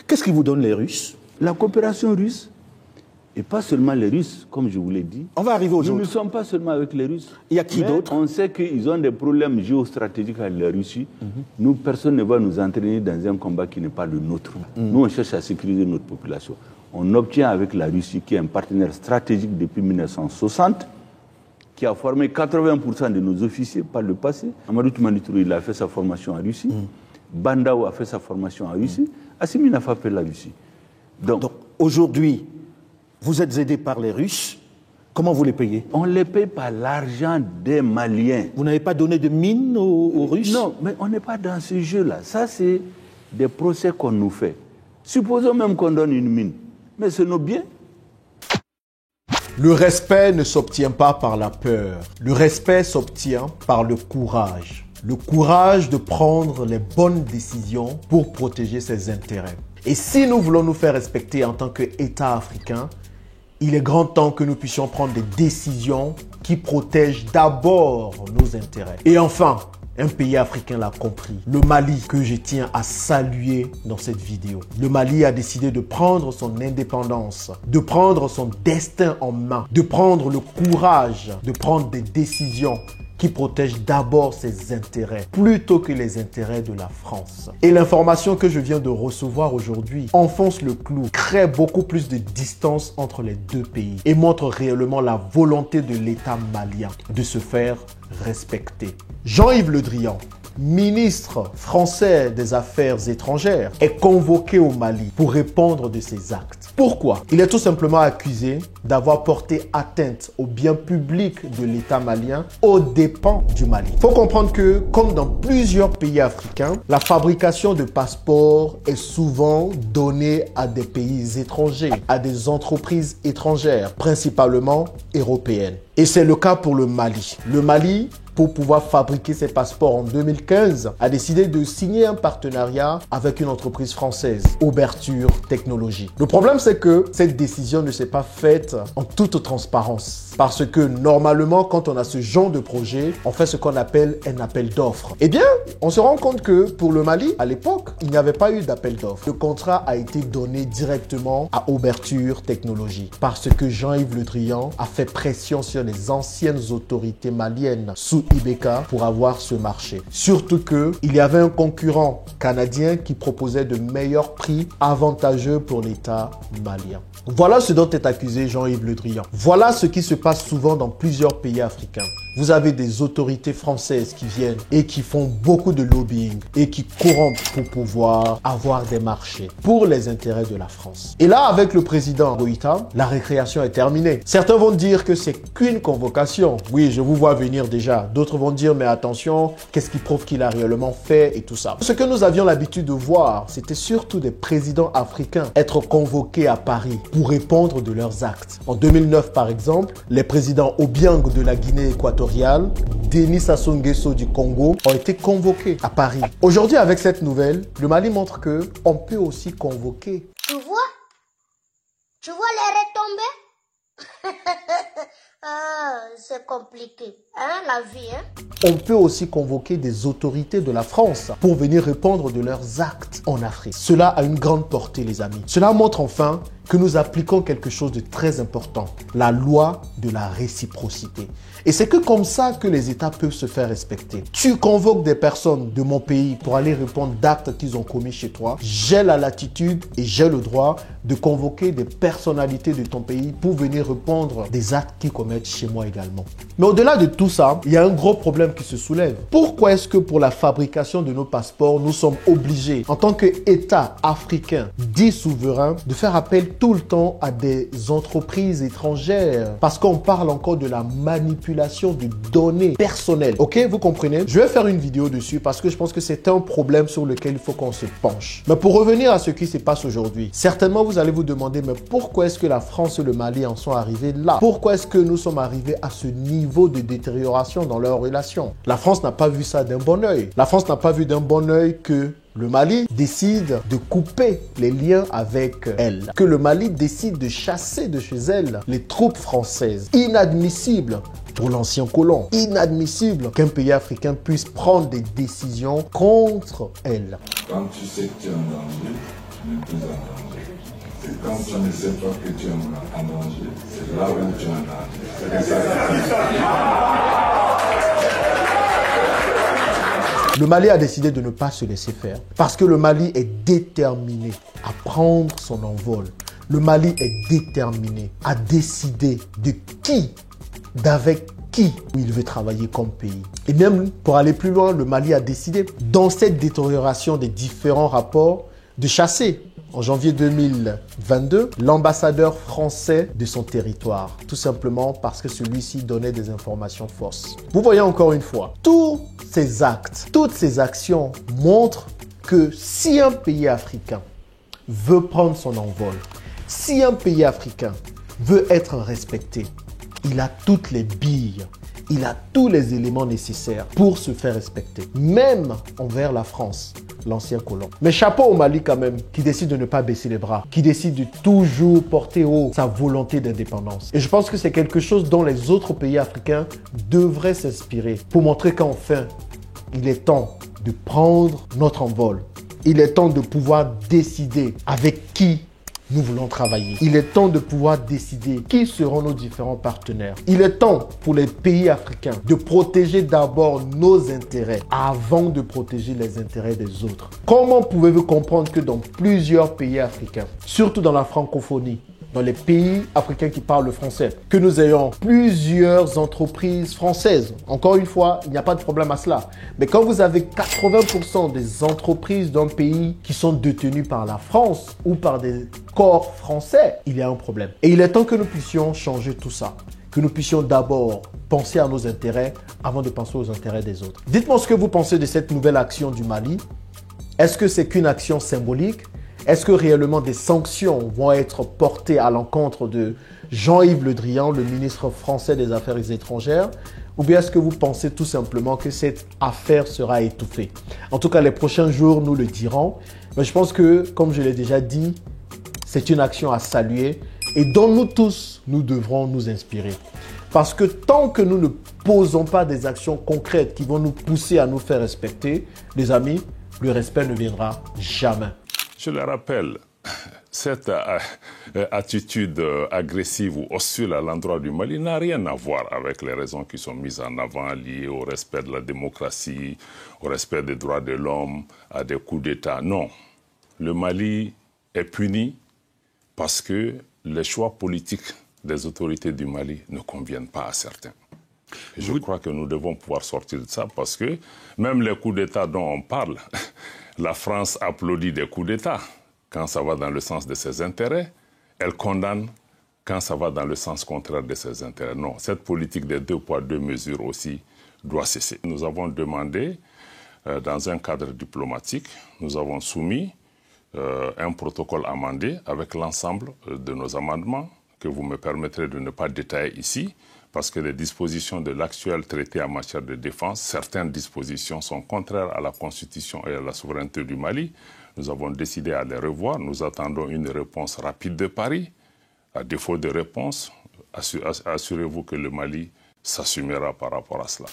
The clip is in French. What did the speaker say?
Qu'est-ce qui vous donne les Russes? La coopération russe, et pas seulement les Russes, comme je vous l'ai dit. On va arriver aux autres. Nous ne sommes pas seulement avec les Russes. Il y a qui d'autre? On sait qu'ils ont des problèmes géostratégiques avec la Russie. Nous, personne ne va nous entraîner dans un combat qui n'est pas le nôtre. Nous, on cherche à sécuriser notre population. On obtient avec la Russie, qui est un partenaire stratégique depuis 1960, qui a formé 80% de nos officiers par le passé. Amadou Toumani Touré, il a fait sa formation en Russie. Bandao a fait sa formation en Russie. Assimi n'a pas fait la Russie. Donc aujourd'hui, vous êtes aidés par les Russes. Comment vous les payez? On les paye par l'argent des Maliens. Vous n'avez pas donné de mines aux Russes? Non, mais on n'est pas dans ce jeu-là. Ça, c'est des procès qu'on nous fait. Supposons même qu'on donne une mine. Mais c'est nos biens. Le respect ne s'obtient pas par la peur. Le respect s'obtient par le courage. Le courage de prendre les bonnes décisions pour protéger ses intérêts. Et si nous voulons nous faire respecter en tant qu'État africain, il est grand temps que nous puissions prendre des décisions qui protègent d'abord nos intérêts. Et enfin, un pays africain l'a compris. Le Mali, que je tiens à saluer dans cette vidéo. Le Mali a décidé de prendre son indépendance, de prendre son destin en main, de prendre le courage de prendre des décisions qui protège d'abord ses intérêts plutôt que les intérêts de la France. Et l'information que je viens de recevoir aujourd'hui enfonce le clou, crée beaucoup plus de distance entre les deux pays et montre réellement la volonté de l'État malien de se faire respecter. Jean-Yves Le Drian, ministre français des Affaires étrangères, est convoqué au Mali pour répondre de ses actes. Pourquoi? Il est tout simplement accusé d'avoir porté atteinte au bien public de l'État malien aux dépens du Mali. Il faut comprendre que, comme dans plusieurs pays africains, la fabrication de passeports est souvent donnée à des pays étrangers, à des entreprises étrangères, principalement européennes. Et c'est le cas pour le Mali. Le Mali, pour pouvoir fabriquer ses passeports en 2015, a décidé de signer un partenariat avec une entreprise française, Ouverture Technologies. Le problème, c'est que cette décision ne s'est pas faite en toute transparence. Parce que normalement, quand on a ce genre de projet, on fait ce qu'on appelle un appel d'offres. Eh bien, on se rend compte que pour le Mali, à l'époque, il n'y avait pas eu d'appel d'offres. Le contrat a été donné directement à Ouverture Technologies. Parce que Jean-Yves Le Drian a fait pression sur les anciennes autorités maliennes sous Ibeka pour avoir ce marché. Surtout qu'il y avait un concurrent canadien qui proposait de meilleurs prix avantageux pour l'État malien. Voilà ce dont est accusé Jean-Yves Le Drian. Voilà ce qui se passe souvent dans plusieurs pays africains. Vous avez des autorités françaises qui viennent et qui font beaucoup de lobbying et qui corrompent pour pouvoir avoir des marchés pour les intérêts de la France. Et là, avec le président Goïta, la récréation est terminée. Certains vont dire que c'est qu'une convocation. Oui, je vous vois venir déjà. D'autres vont dire, mais attention, qu'est-ce qui prouve qu'il a réellement fait et tout ça. Ce que nous avions l'habitude de voir, c'était surtout des présidents africains être convoqués à Paris pour répondre de leurs actes. En 2009, par exemple, les présidents Obiang de la Guinée équatoriale, Denis Sassou Nguesso du Congo ont été convoqués à Paris. Aujourd'hui, avec cette nouvelle, le Mali montre que on peut aussi convoquer. Tu vois les retombées? Ah, c'est compliqué, hein, la vie, hein? On peut aussi convoquer des autorités de la France pour venir répondre de leurs actes en Afrique. Cela a une grande portée, les amis. Cela montre enfin que nous appliquons quelque chose de très important, la loi de la réciprocité. Et c'est que comme ça que les États peuvent se faire respecter. Tu convoques des personnes de mon pays pour aller répondre d'actes qu'ils ont commis chez toi. J'ai la latitude et j'ai le droit de convoquer des personnalités de ton pays pour venir répondre des actes qu'ils commettent chez moi également. Mais au-delà de tout ça, il y a un gros problème qui se soulève. Pourquoi est-ce que pour la fabrication de nos passeports, nous sommes obligés, en tant qu'État africain dit souverain, de faire appel tout le temps à des entreprises étrangères? Parce qu'on parle encore de la manipulation de données personnelles. Ok, vous comprenez? Je vais faire une vidéo dessus parce que je pense que c'est un problème sur lequel il faut qu'on se penche. Mais pour revenir à ce qui se passe aujourd'hui, certainement vous allez vous demander, mais pourquoi est-ce que la France et le Mali en sont arrivés là? Pourquoi est-ce que nous sommes arrivés à ce niveau de détérioration dans leurs relations? La France n'a pas vu ça d'un bon œil. La France n'a pas vu d'un bon œil que le Mali décide de couper les liens avec elle. Que le Mali décide de chasser de chez elle les troupes françaises. Inadmissible pour l'ancien colon. Inadmissible qu'un pays africain puisse prendre des décisions contre elle. Quand tu sais que tu es en danger, n'est plus en danger. C'est quand tu ne sais pas que tu es en danger, c'est là où tu es en danger. C'est ça. Le Mali a décidé de ne pas se laisser faire parce que le Mali est déterminé à prendre son envol. Le Mali est déterminé à décider de qui, d'avec qui il veut travailler comme pays. Et même pour aller plus loin, le Mali a décidé, dans cette détérioration des différents rapports, de chasser en janvier 2022 l'ambassadeur français de son territoire, tout simplement parce que celui-ci donnait des informations fausses. Vous voyez encore une fois, tous ces actes, toutes ces actions montrent que si un pays africain veut prendre son envol, si un pays africain veut être respecté, il a toutes les billes, il a tous les éléments nécessaires pour se faire respecter, même envers la France, l'ancien colon. Mais chapeau au Mali quand même, qui décide de ne pas baisser les bras, qui décide de toujours porter haut sa volonté d'indépendance. Et je pense que c'est quelque chose dont les autres pays africains devraient s'inspirer pour montrer qu'enfin, il est temps de prendre notre envol. Il est temps de pouvoir décider avec qui nous voulons travailler. Il est temps de pouvoir décider qui seront nos différents partenaires. Il est temps pour les pays africains de protéger d'abord nos intérêts avant de protéger les intérêts des autres. Comment pouvez-vous comprendre que dans plusieurs pays africains, surtout dans la francophonie, dans les pays africains qui parlent le français, que nous ayons plusieurs entreprises françaises. Encore une fois, il n'y a pas de problème à cela. Mais quand vous avez 80% des entreprises d'un pays qui sont détenues par la France ou par des corps français, il y a un problème. Et il est temps que nous puissions changer tout ça. Que nous puissions d'abord penser à nos intérêts avant de penser aux intérêts des autres. Dites-moi ce que vous pensez de cette nouvelle action du Mali. Est-ce que c'est qu'une action symbolique ? Est-ce que réellement des sanctions vont être portées à l'encontre de Jean-Yves Le Drian, le ministre français des Affaires étrangères? Ou bien est-ce que vous pensez tout simplement que cette affaire sera étouffée? En tout cas, les prochains jours nous le dirons. Mais je pense que, comme je l'ai déjà dit, c'est une action à saluer et dont nous tous, nous devrons nous inspirer. Parce que tant que nous ne posons pas des actions concrètes qui vont nous pousser à nous faire respecter, les amis, le respect ne viendra jamais. Je le rappelle, cette attitude agressive ou hostile à l'endroit du Mali n'a rien à voir avec les raisons qui sont mises en avant liées au respect de la démocratie, au respect des droits de l'homme, à des coups d'État. Non, le Mali est puni parce que les choix politiques des autorités du Mali ne conviennent pas à certains. Et je crois que nous devons pouvoir sortir de ça parce que même les coups d'État dont on parle, la France applaudit des coups d'État quand ça va dans le sens de ses intérêts. Elle condamne quand ça va dans le sens contraire de ses intérêts. Non, cette politique des 2 poids 2 mesures aussi doit cesser. Nous avons demandé, dans un cadre diplomatique, nous avons soumis un protocole amendé avec l'ensemble de nos amendements que vous me permettrez de ne pas détailler ici, parce que les dispositions de l'actuel traité en matière de défense, certaines dispositions sont contraires à la Constitution et à la souveraineté du Mali. Nous avons décidé à les revoir. Nous attendons une réponse rapide de Paris. À défaut de réponse, assurez-vous que le Mali s'assumera par rapport à cela.